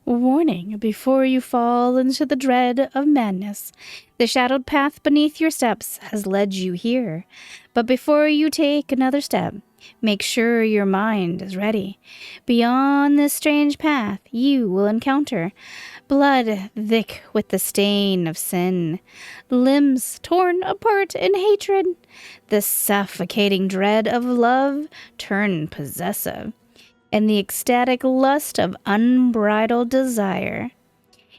Warning, before you fall into the dread of madness, the shadowed path beneath your steps has led you here. But before you take another step, make sure your mind is ready. Beyond this strange path, you will encounter blood thick with the stain of sin, limbs torn apart in hatred, the suffocating dread of love turned possessive, and the ecstatic lust of unbridled desire.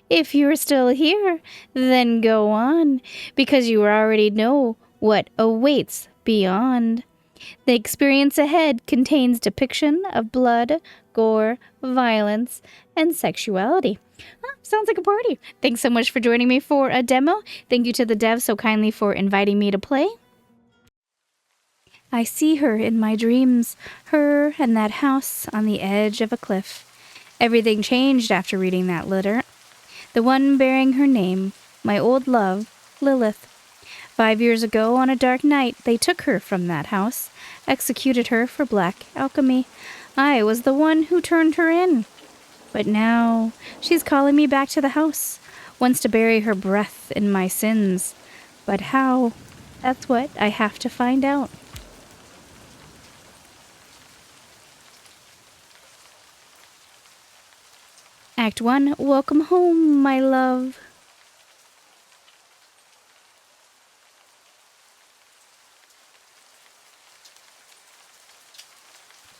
If you're still here, then go on, because you already know what awaits beyond. The experience ahead contains depiction of blood, gore, violence, and sexuality. Sounds like a party. Thanks so much for joining me for a demo. Thank you to the dev so kindly for inviting me to play. I see her in my dreams, her and that house on the edge of a cliff. Everything changed after reading that letter. The one bearing her name, my old love, Lilith. 5 years ago, on a dark night, they took her from that house, executed her for black alchemy. I was the one who turned her in. But now, she's calling me back to the house, wants to bury her breath in my sins. But how? That's what I have to find out. Act 1, welcome home, my love.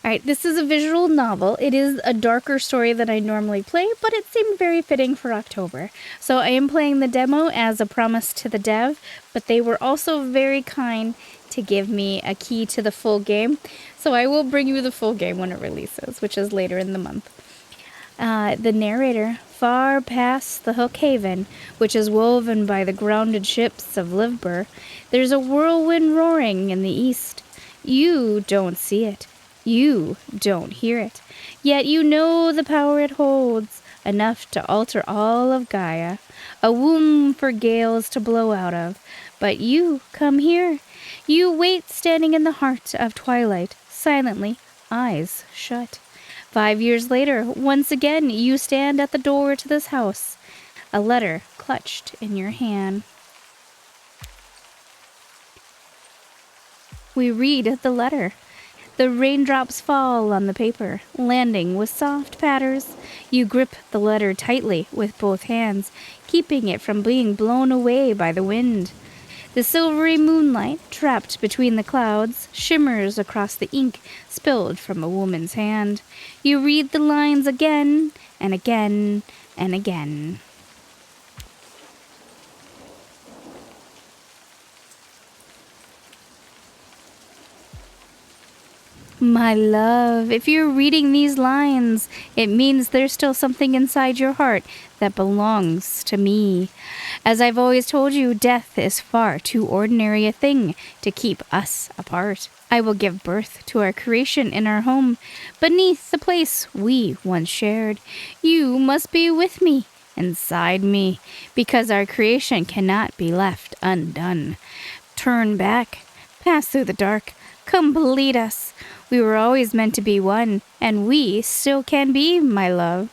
Alright, this is a visual novel. It is a darker story than I normally play, but it seemed very fitting for October. So I am playing the demo as a promise to the dev, but they were also very kind to give me a key to the full game. So I will bring you the full game when it releases, which is later in the month. The narrator, far past the Hook Haven, which is woven by the grounded ships of Livber, there's a whirlwind roaring in the east. You don't see it. You don't hear it. Yet you know the power it holds, enough to alter all of Gaia, a womb for gales to blow out of. But you come here. You wait standing in the heart of twilight, silently, eyes shut. 5 years later, once again, you stand at the door to this house, a letter clutched in your hand. We read the letter. The raindrops fall on the paper, landing with soft patters. You grip the letter tightly with both hands, keeping it from being blown away by the wind. The silvery moonlight, trapped between the clouds, shimmers across the ink spilled from a woman's hand. You read the lines again and again and again. My love, if you're reading these lines, it means there's still something inside your heart that belongs to me. As I've always told you, death is far too ordinary a thing to keep us apart. I will give birth to our creation in our home, beneath the place we once shared. You must be with me, inside me, because our creation cannot be left undone. Turn back, pass through the dark, complete us. We were always meant to be one, and we still can be, my love.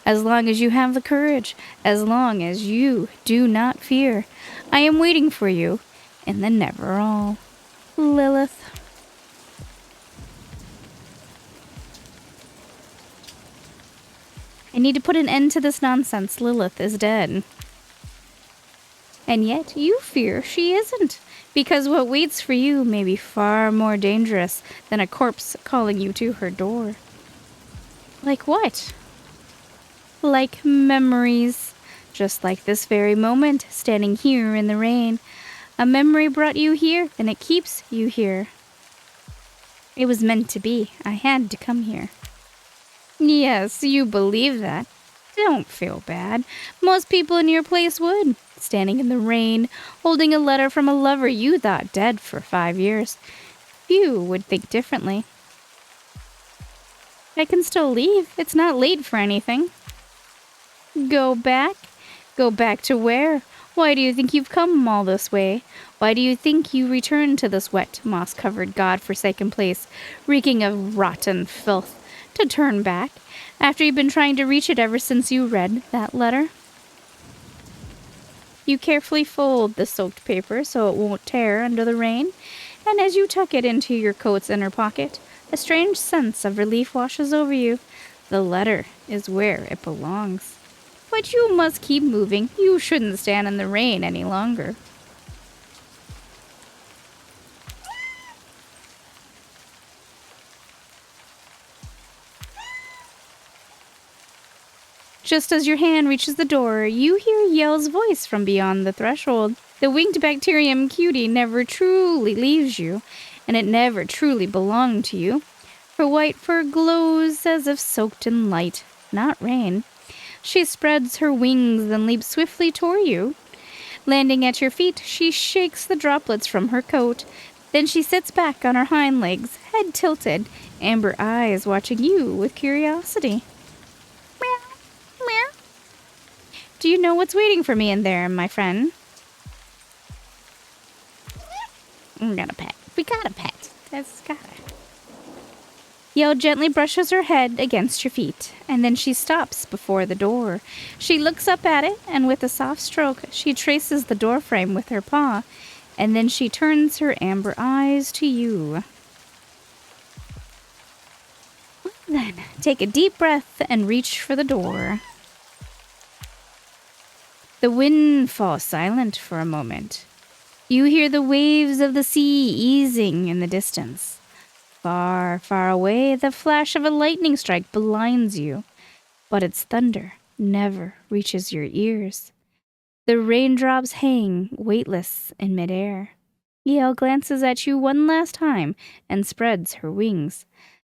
As long as you have the courage, as long as you do not fear, I am waiting for you in the never-all. Lilith. I need to put an end to this nonsense. Lilith is dead. And yet you fear she isn't, because what waits for you may be far more dangerous than a corpse calling you to her door. Like what? Like memories. Just like this very moment, standing here in the rain. A memory brought you here, and it keeps you here. It was meant to be. I had to come here. Yes, you believe that. Don't feel bad. Most people in your place would. Standing in the rain, holding a letter from a lover you thought dead for 5 years. Few would think differently. I can still leave. It's not late for anything. Go back? Go back to where? Why do you think you've come all this way? Why do you think you returned to this wet, moss-covered, God-forsaken place, reeking of rotten filth? To turn back? after you've been trying to reach it ever since you read that letter. You carefully fold the soaked paper so it won't tear under the rain, and as you tuck it into your coat's inner pocket, a strange sense of relief washes over you. The letter is where it belongs. But you must keep moving. You shouldn't stand in the rain any longer. Just as your hand reaches the door, you hear Yell's voice from beyond the threshold. The winged bacterium cutie never truly leaves you, and it never truly belonged to you. Her white fur glows as if soaked in light, not rain. She spreads her wings and leaps swiftly toward you. Landing at your feet, she shakes the droplets from her coat. Then she sits back on her hind legs, head tilted, amber eyes watching you with curiosity. Meow, meow. Do you know what's waiting for me in there, my friend? We got a pet. We got a pet. That's got it. Yell gently brushes her head against your feet, and then she stops before the door. She looks up at it, and with a soft stroke, she traces the doorframe with her paw, and then she turns her amber eyes to you. Well, then, take a deep breath and reach for the door. The wind falls silent for a moment. You hear the waves of the sea easing in the distance. Far, far away, the flash of a lightning strike blinds you, but its thunder never reaches your ears. The raindrops hang weightless in midair. Yale glances at you one last time and spreads her wings,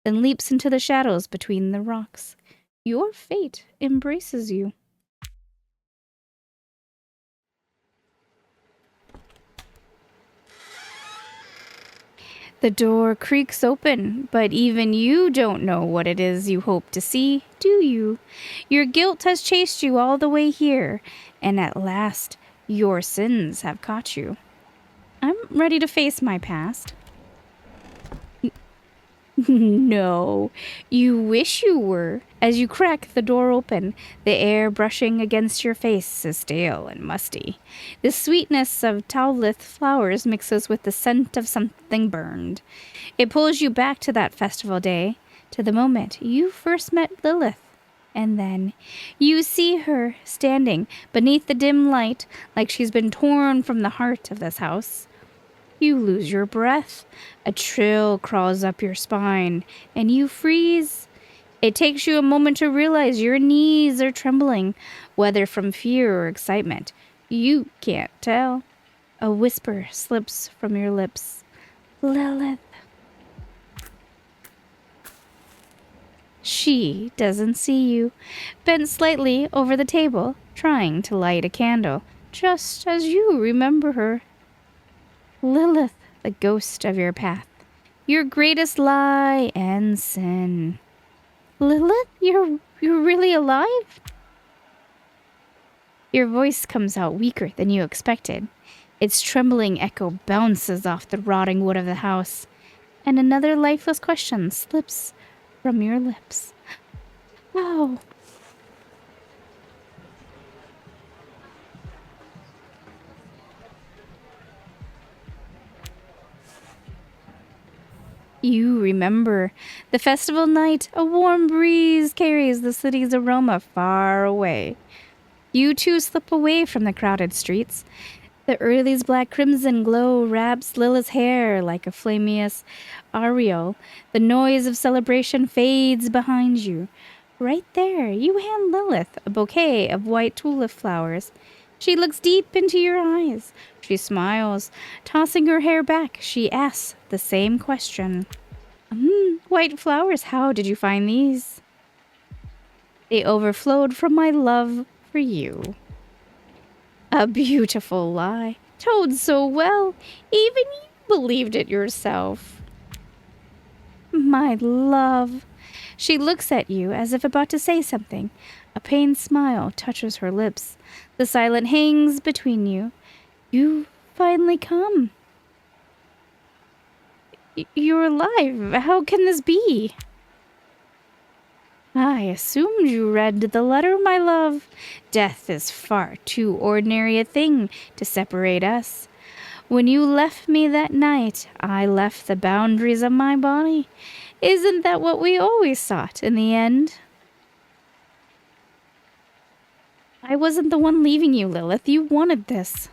then leaps into the shadows between the rocks. Your fate embraces you. The door creaks open, but even you don't know what it is you hope to see, do you? Your guilt has chased you all the way here, and at last your sins have caught you. I'm ready to face my past. No, you wish you were. As you crack the door open, the air brushing against your face is stale and musty. The sweetness of towelith flowers mixes with the scent of something burned. It pulls you back to that festival day, to the moment you first met Lilith. And then you see her standing beneath the dim light like she's been torn from the heart of this house. You lose your breath. A chill crawls up your spine, and you freeze. It takes you a moment to realize your knees are trembling, whether from fear or excitement. You can't tell. A whisper slips from your lips. Lilith. She doesn't see you, bent slightly over the table, trying to light a candle, just as you remember her. Lilith, the ghost of your path, your greatest lie and sin. Lilith, you're really alive? Your voice comes out weaker than you expected. Its trembling echo bounces off the rotting wood of the house, and another lifeless question slips from your lips. Oh. You remember the festival night. A warm breeze carries the city's aroma far away. You two slip away from the crowded streets. The early's black crimson glow wraps Lilith's hair like a flameous aureole. The noise of celebration fades behind you. Right there, you hand Lilith a bouquet of white tulip flowers. She looks deep into your eyes. She smiles. Tossing her hair back, she asks the same question. White flowers, how did you find these? They overflowed from my love for you. A beautiful lie, told so well, even you believed it yourself. My love. She looks at you as if about to say something. A pained smile touches her lips. The silence hangs between you. You finally come. You're alive. How can this be? I assumed you read the letter, my love. Death is far too ordinary a thing to separate us. When you left me that night, I left the boundaries of my body. Isn't that what we always sought in the end? I wasn't the one leaving you, Lilith. You wanted this.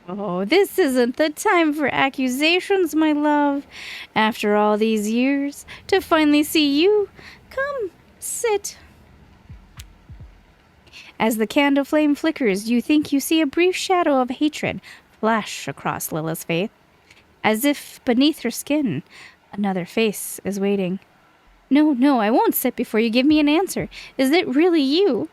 Oh, this isn't the time for accusations, my love. After all these years, to finally see you. Come, sit. As the candle flame flickers, you think you see a brief shadow of hatred flash across Lilith's face. As if beneath her skin, another face is waiting. No, I won't sit before you give me an answer. Is it really you?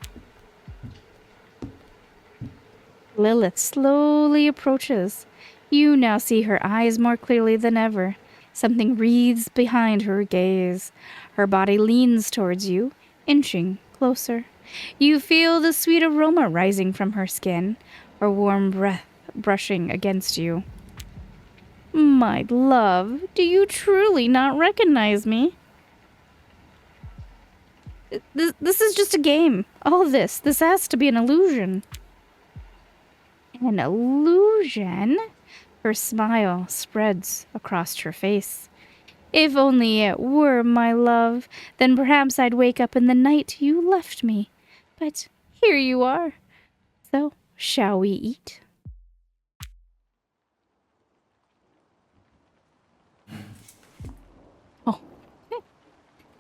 Lilith slowly approaches. You now see her eyes more clearly than ever. Something wreathes behind her gaze. Her body leans towards you, inching closer. You feel the sweet aroma rising from her skin, her warm breath brushing against you. My love, do you truly not recognize me? This is just a game. All this has to be an illusion. An illusion? Her smile spreads across her face. If only it were, my love, then perhaps I'd wake up in the night you left me. But here you are. So, shall we eat? Oh,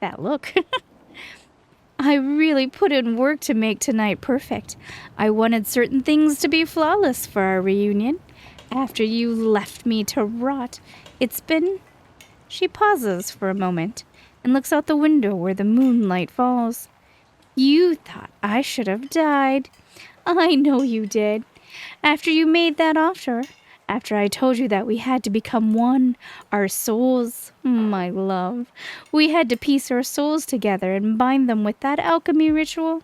that look. I really put in work to make tonight perfect. I wanted certain things to be flawless for our reunion. After you left me to rot, it's been... She pauses for a moment and looks out the window where the moonlight falls. You thought I should have died. I know you did. After you made that offer, after I told you that we had to become one, our souls, my love, we had to piece our souls together and bind them with that alchemy ritual.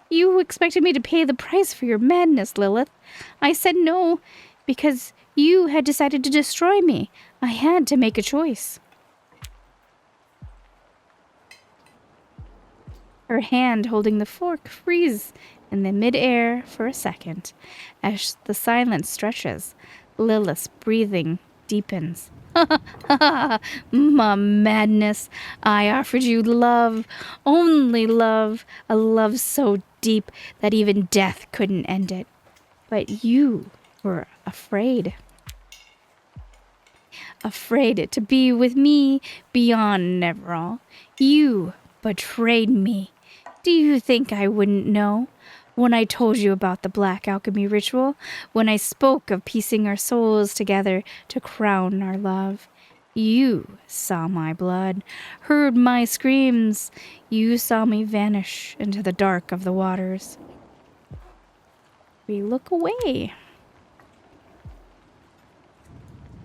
You expected me to pay the price for your madness, Lilith. I said no, because you had decided to destroy me. I had to make a choice. Her hand holding the fork freezes in the mid-air for a second. As the silence stretches, Lilith's breathing deepens. My madness. I offered you love, only love, a love so deep that even death couldn't end it. But you were afraid. Afraid to be with me beyond Neverall. You betrayed me. Do you think I wouldn't know? When I told you about the black alchemy ritual, when I spoke of piecing our souls together to crown our love, you saw my blood, heard my screams. You saw me vanish into the dark of the waters. We look away.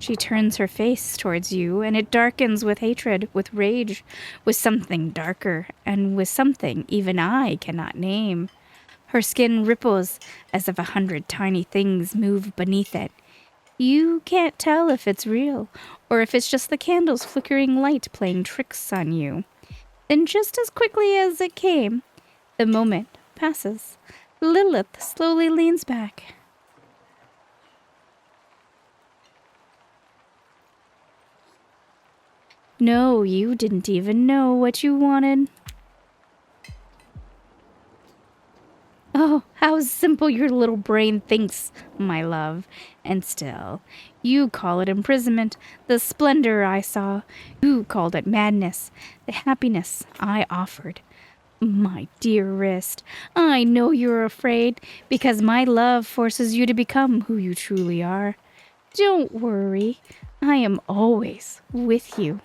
She turns her face towards you, and it darkens with hatred, with rage, with something darker, and with something even I cannot name. Her skin ripples as if 100 tiny things move beneath it. You can't tell if it's real, or if it's just the candle's flickering light playing tricks on you. Then just as quickly as it came, the moment passes. Lilith slowly leans back. No, you didn't even know what you wanted. Oh, how simple your little brain thinks, my love. And still, you call it imprisonment, the splendor I saw. You called it madness, the happiness I offered. My dearest, I know you're afraid, because my love forces you to become who you truly are. Don't worry, I am always with you.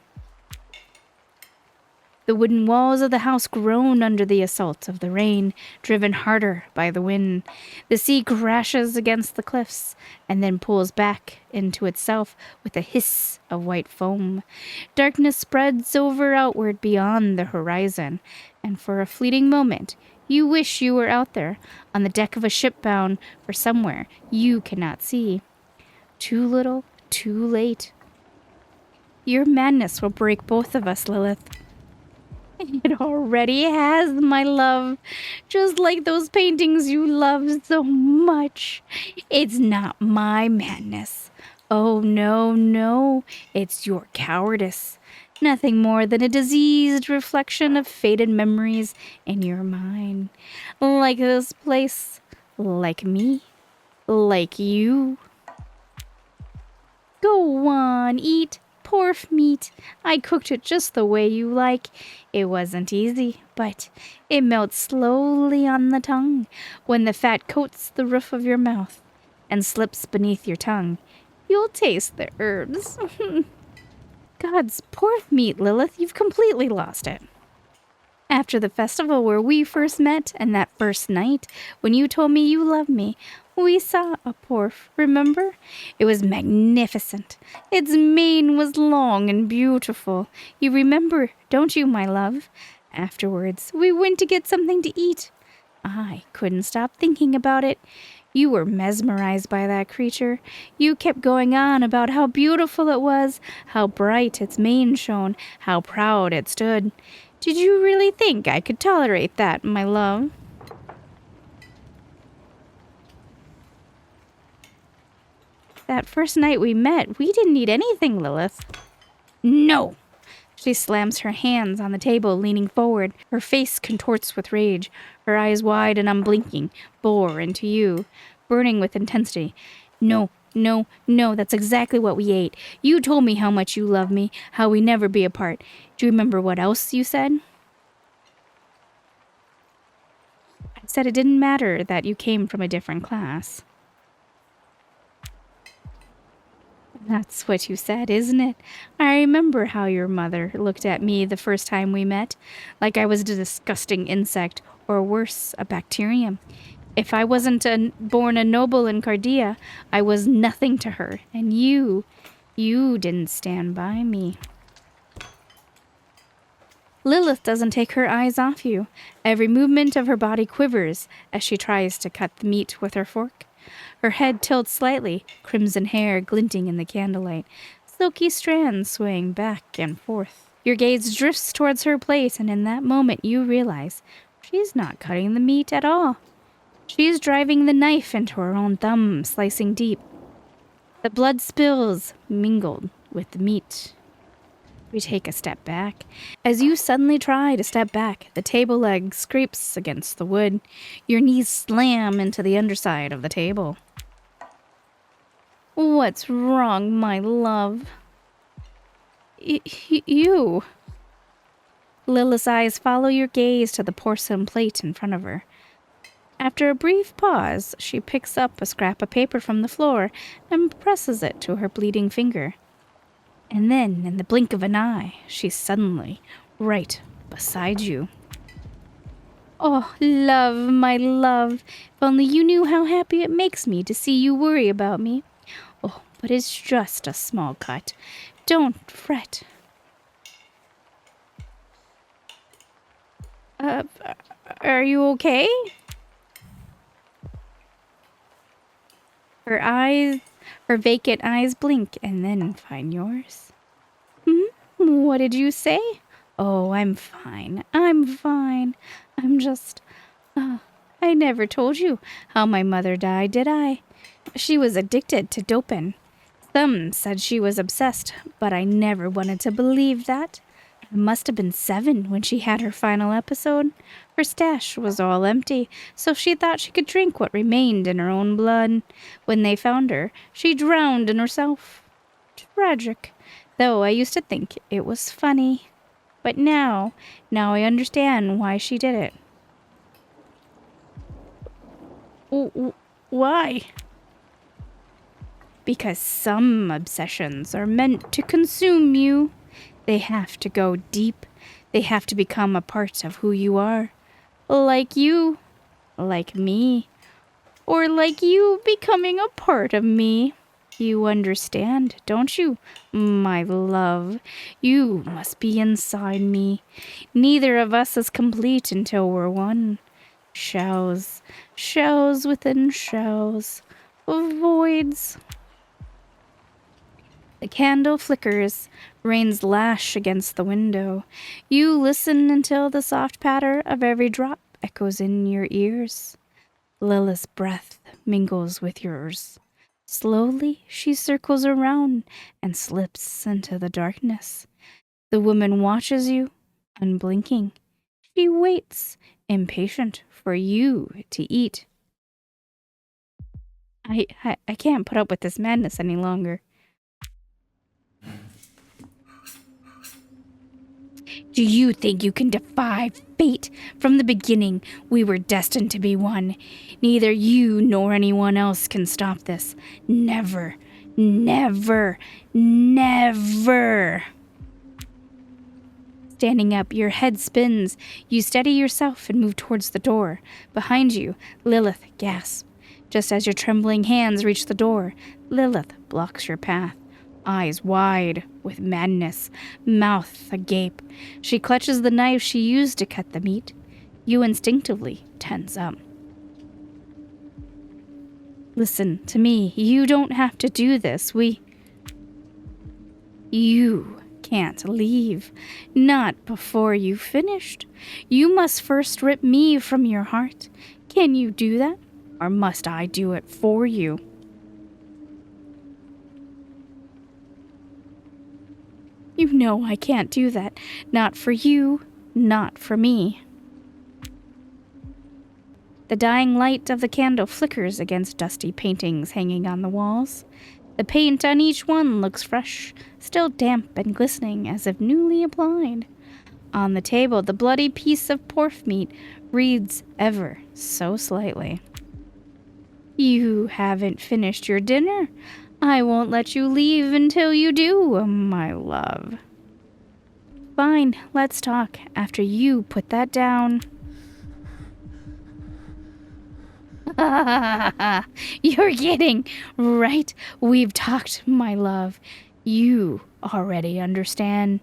The wooden walls of the house groan under the assault of the rain, driven harder by the wind. The sea crashes against the cliffs, and then pulls back into itself with a hiss of white foam. Darkness spreads over outward beyond the horizon, and for a fleeting moment, you wish you were out there, on the deck of a ship bound for somewhere you cannot see. Too little, too late. Your madness will break both of us, Lilith. It already has, my love. Just like those paintings you love so much. It's not my madness. Oh, no, no. It's your cowardice. Nothing more than a diseased reflection of faded memories in your mind. Like this place. Like me. Like you. Go on, eat. Porf meat. I cooked it just the way you like. It wasn't easy, but it melts slowly on the tongue when the fat coats the roof of your mouth and slips beneath your tongue. You'll taste the herbs. God's porf meat, Lilith. You've completely lost it. After the festival where we first met and that first night when you told me you loved me, we saw a porf, remember? It was magnificent. Its mane was long and beautiful. You remember, don't you, my love? Afterwards, we went to get something to eat. I couldn't stop thinking about it. You were mesmerized by that creature. You kept going on about how beautiful it was, how bright its mane shone, how proud it stood. Did you really think I could tolerate that, my love? That first night we met, we didn't eat anything, Lilith. No! She slams her hands on the table, leaning forward. Her face contorts with rage. Her eyes wide and unblinking, bore into you, burning with intensity. No, no, no, that's exactly what we ate. You told me how much you love me, how we never be apart. Do you remember what else you said? I said it didn't matter that you came from a different class. That's what you said, isn't it? I remember how your mother looked at me the first time we met, like I was a disgusting insect, or worse, a bacterium. If I wasn't born a noble in Cardia, I was nothing to her, and you didn't stand by me. Lilith doesn't take her eyes off you. Every movement of her body quivers as she tries to cut the meat with her fork. Her head tilts slightly, crimson hair glinting in the candlelight, silky strands swaying back and forth. Your gaze drifts towards her plate, and in that moment you realize she's not cutting the meat at all. She's driving the knife into her own thumb, slicing deep. The blood spills, mingled with the meat. We take a step back. As you suddenly try to step back, the table leg scrapes against the wood. Your knees slam into the underside of the table. What's wrong, my love? You. Lilith's eyes follow your gaze to the porcelain plate in front of her. After a brief pause, she picks up a scrap of paper from the floor and presses it to her bleeding finger. And then, in the blink of an eye, she's suddenly right beside you. Oh, love, my love, if only you knew how happy it makes me to see you worry about me. Oh, but it's just a small cut. Don't fret. Are you okay? Her vacant eyes blink and then find yours. What did you say? Oh, I'm fine. I'm just... I never told you how my mother died, did I? She was addicted to doping. Some said she was obsessed, but I never wanted to believe that. I must have been 7 when she had her final episode. Her stash was all empty, so she thought she could drink what remained in her own blood. When they found her, she drowned in herself. Tragic, though I used to think it was funny. But now I understand why she did it. Why? Because some obsessions are meant to consume you. They have to go deep. They have to become a part of who you are. Like you. Like me. Or like you becoming a part of me. You understand, don't you, my love? You must be inside me. Neither of us is complete until we're one. Shells within shells. Voids. The candle flickers, rains lash against the window. You listen until the soft patter of every drop echoes in your ears. Lilith's breath mingles with yours. Slowly, she circles around and slips into the darkness. The woman watches you, unblinking. She waits, impatient for you to eat. I can't put up with this madness any longer. Do you think you can defy fate? From the beginning, we were destined to be one. Neither you nor anyone else can stop this. Never, never, never. Standing up, your head spins. You steady yourself and move towards the door. Behind you, Lilith gasps. Just as your trembling hands reach the door, Lilith blocks your path. Eyes wide with madness, mouth agape. She clutches the knife she used to cut the meat. You instinctively tense up. Listen to me. You don't have to do this. You can't leave. Not before you've finished. You must first rip me from your heart. Can you do that? Or must I do it for you? You know I can't do that. Not for you, not for me. The dying light of the candle flickers against dusty paintings hanging on the walls. The paint on each one looks fresh, still damp and glistening as if newly applied. On the table, the bloody piece of pork meat reads ever so slightly. You haven't finished your dinner. I won't let you leave until you do, my love. Fine, let's talk after you put that down. You're kidding, right? We've talked, my love. You already understand.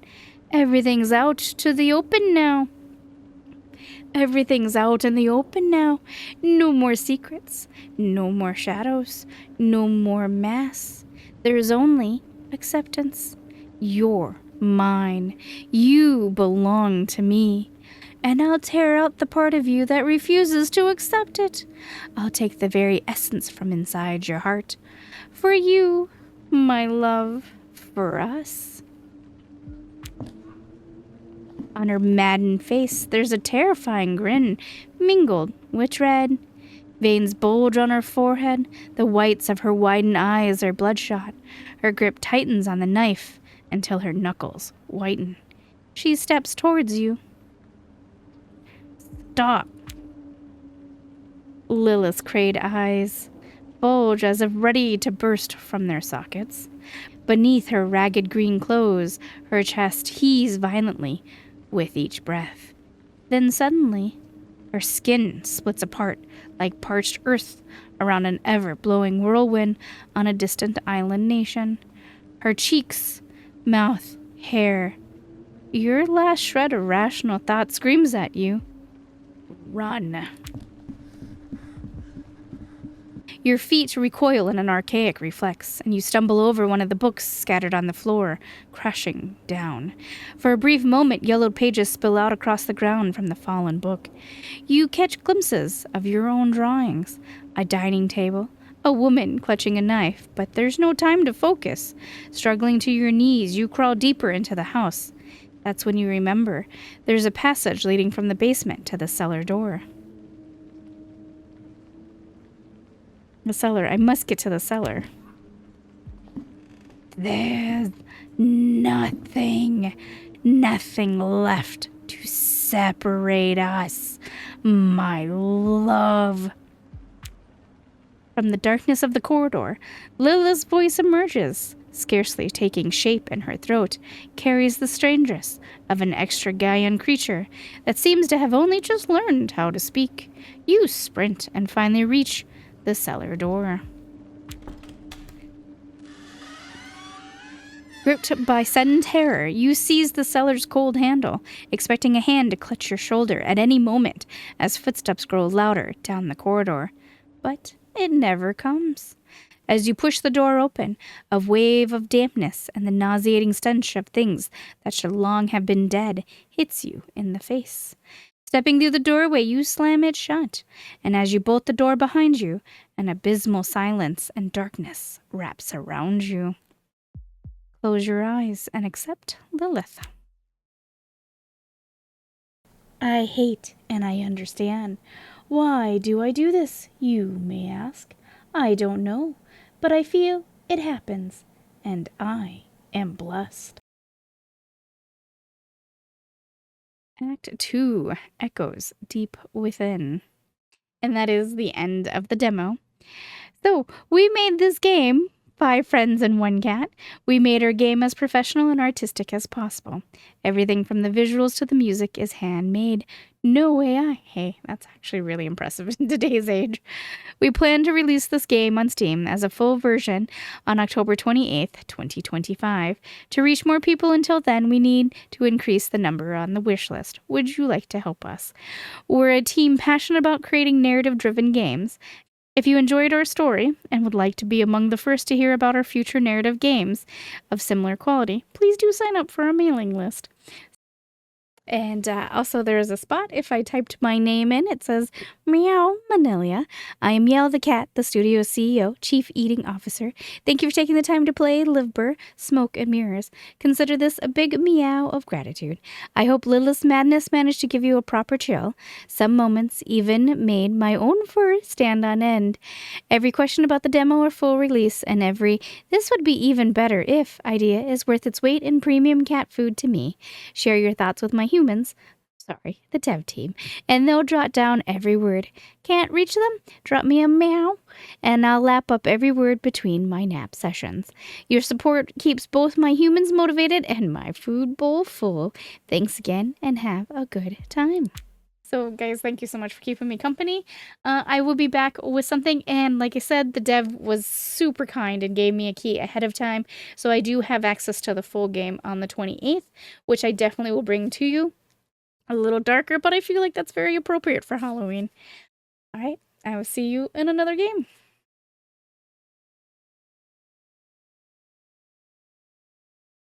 Everything's out to the open now. Everything's out in the open now. No more secrets, no more shadows, no more masks. There's only acceptance. You're mine. You belong to me. And I'll tear out the part of you that refuses to accept it. I'll take the very essence from inside your heart. For you, my love, for us. On her maddened face, there's a terrifying grin, mingled with dread. Veins bulge on her forehead. The whites of her widened eyes are bloodshot. Her grip tightens on the knife until her knuckles whiten. She steps towards you. Stop. Lilith's crayed eyes bulge as if ready to burst from their sockets. Beneath her ragged green clothes, her chest heaves violently with each breath. Then suddenly, her skin splits apart like parched earth around an ever-blowing whirlwind on a distant island nation. Her cheeks, mouth, hair. Your last shred of rational thought screams at you. Run. Your feet recoil in an archaic reflex, and you stumble over one of the books scattered on the floor, crashing down. For a brief moment, yellowed pages spill out across the ground from the fallen book. You catch glimpses of your own drawings, a dining table, a woman clutching a knife, but there's no time to focus. Struggling to your knees, you crawl deeper into the house. That's when you remember there's a passage leading from the basement to the cellar door. The cellar. I must get to the cellar. There's nothing left to separate us, my love. From the darkness of the corridor, Lilith's voice emerges, scarcely taking shape in her throat, carries the strangeness of an extra-Gaian creature that seems to have only just learned how to speak. You sprint and finally reach the cellar door. Gripped by sudden terror, you seize the cellar's cold handle, expecting a hand to clutch your shoulder at any moment as footsteps grow louder down the corridor. But it never comes. As you push the door open, a wave of dampness and the nauseating stench of things that should long have been dead hits you in the face. Stepping through the doorway, you slam it shut, and as you bolt the door behind you, an abysmal silence and darkness wraps around you. Close your eyes and accept Lilith. I hate and I understand. Why do I do this, you may ask? I don't know, but I feel it happens, and I am blessed. Act 2, Echoes Deep Within. And that is the end of the demo. So, we made this game, 5 friends and 1 cat. We made our game as professional and artistic as possible. Everything from the visuals to the music is handmade. No AI. Hey, that's actually really impressive in today's age. We plan to release this game on Steam as a full version on October 28th, 2025. To reach more people until then, we need to increase the number on the wish list. Would you like to help us? We're a team passionate about creating narrative-driven games. If you enjoyed our story and would like to be among the first to hear about our future narrative games of similar quality, please do sign up for our mailing list. And also there is a spot, if I typed my name in, it says, Meow Manilia. I am Meow the Cat, the studio's CEO, Chief Eating Officer. Thank you for taking the time to play Livber, Smoke and Mirrors. Consider this a big meow of gratitude. I hope Lilith's madness managed to give you a proper chill. Some moments even made my own fur stand on end. Every question about the demo or full release, and every "this would be even better if" idea is worth its weight in premium cat food to me. Share your thoughts with my humans, the dev team, and they'll jot down every word. Can't reach them? Drop me a meow, and I'll lap up every word between my nap sessions. Your support keeps both my humans motivated and my food bowl full. Thanks again, and have a good time. So, guys, thank you so much for keeping me company. I will be back with something, and like I said, the dev was super kind and gave me a key ahead of time, so I do have access to the full game on the 28th, which I definitely will bring to you. A little darker, but I feel like that's very appropriate for Halloween. All right, I will see you in another game.